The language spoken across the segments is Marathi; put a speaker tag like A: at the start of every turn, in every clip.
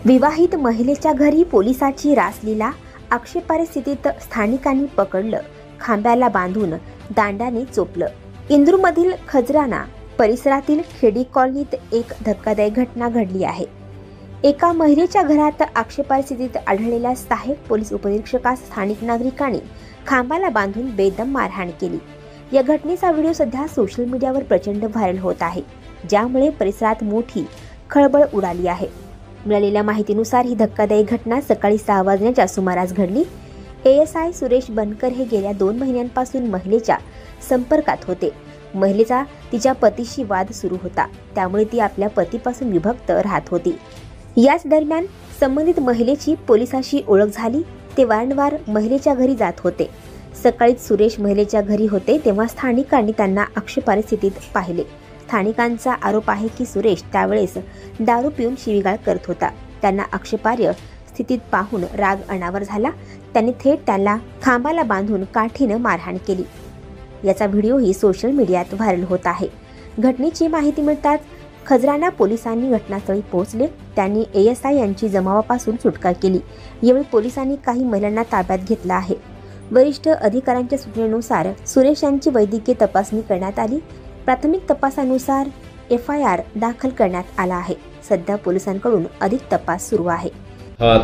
A: विवाहित महिलेच्या घरी पोलिसाची रासलीला, आक्षेपार्ह स्थितीत स्थानिकांनी पकडलं, खांब्याला बांधून दांड्याने चोपलं। इंदूरमधील खजराना परिसरातील खेडी कॉलनीत एक धक्कादायक घटना घडली आहे। एका महिलेच्या घरात आक्षेपार्ह स्थितीत आढळलेल्या सहाय्यक पोलीस उपनिरीक्षकास स्थानिक नागरिकांनी खांबाला बांधून बेदम मारहाण केली। या घटनेचा व्हिडिओ सध्या सोशल मीडियावर प्रचंड व्हायरल होत आहे, ज्यामुळे परिसरात मोठी खळबळ उडाली आहे। मिळालेल्या माहितीनुसार ही धक्कादायक घटना सकाळी 6 वाजण्याच्या सुमारास घडली। ASI सुरेश बनकर हे गेल्या 2 महिन्यांपासून महिलेच्या संपर्कात होते। महिलेचा तिच्या पतीशी वाद सुरू होता, त्यामुळे ती आपल्या पतीपासून विभक्त राहत होती। याच दरम्यान संबंधित महिलेची पोलिसांशी ओळख झाली। ते वारंवार महिलेच्या घरी जात होते। सकाळीच सुरेश महिलेच्या घरी होते तेव्हा स्थानिकांनी त्यांना आक्षेपार्ह स्थितीत पाहिले। स्थानिकांचा आरोप आहे की सुरेश त्यावेळेस दारू पिऊन शिवीगाळ करत होता। त्यांना आक्षेपार्ह स्थितीत पाहून राग अनावर झाला। त्यांनी थेट त्याला खांबाला बांधून काठीनं मारहाण केली। याचा व्हिडिओही सोशल मीडियात व्हायरल होत आहे। घटनेची माहिती मिळताच खजराना पोलिसांनी घटनास्थळी पोहोचले। त्यांनी ASI यांची जमावापासून सुटका केली। यावेळी पोलिसांनी काही महिलांना ताब्यात घेतलं आहे। वरिष्ठ अधिकाऱ्यांच्या सूचनेनुसार सुरेश यांची वैद्यकीय तपासणी करण्यात आली। प्राथमिक तपासानुसार FIR दाखल करण्यात आला आहे। सध्या पोलिसांकडून अधिक तपास सुरू आहे।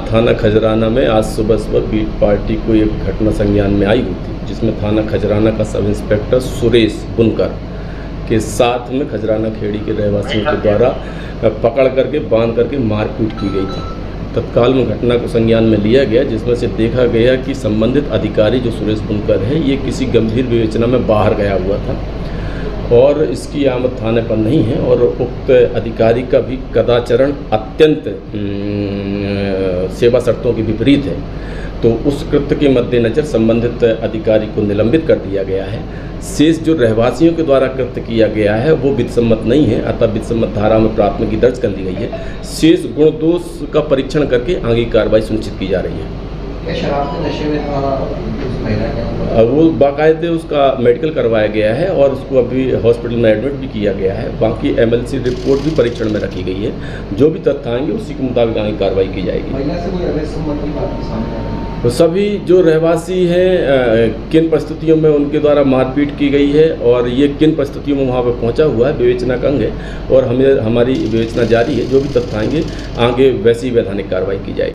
B: थाना खजराना में आज सुबह बीट पार्टी को एक घटना संज्ञान में आई हुई थी, जिसमें थाना खजराना का सब इंस्पेक्टर सुरेश बुनकर के साथ में खजराना खेड़ी के रहवासियों के द्वारा पकड़ करके बांध करके मारपीट की गई थी। तत्काल में घटना को संज्ञान में लिया गया, जिसमें से देखा गया कि संबंधित अधिकारी जो सुरेश बुनकर है ये किसी गंभीर विवेचना में बाहर गया हुआ था और इसकी आमद थाने पर नहीं है और उक्त अधिकारी का भी कदाचरण अत्यंत सेवा शर्तों के विपरीत है। तो उस कृत्य के मद्देनज़र संबंधित अधिकारी को निलंबित कर दिया गया है। शेष जो रहवासियों के द्वारा कृत्य किया गया है वो विधिसम्मत नहीं है, अतः विधिसम्मत धारा में प्राथमिकी दर्ज कर ली गई है। शेष गुण दोष का परीक्षण करके आगे की कार्रवाई सुनिश्चित की जा रही है।
C: शराब के नशे में
B: वो बाकायदे उसका मेडिकल करवाया गया है और उसको अभी हॉस्पिटल में एडमिट भी किया गया है। बाकी MLC रिपोर्ट भी परीक्षण में रखी गई है। जो भी तथ्य आएंगे उसी के मुताबिक आगे कार्रवाई की जाएगी।
C: महिला से कोई अवैध संबंध की बात सामने आ रही है?
B: तो सभी जो रहवासी हैं किन परिस्थितियों में उनके द्वारा मारपीट की गई है और ये किन परिस्थितियों में वहाँ पर पहुँचा हुआ है, विवेचना का अंग है और हमारी विवेचना जारी है। जो भी तथ्य आएंगे आगे वैसी वैधानिक कार्रवाई की जाएगी।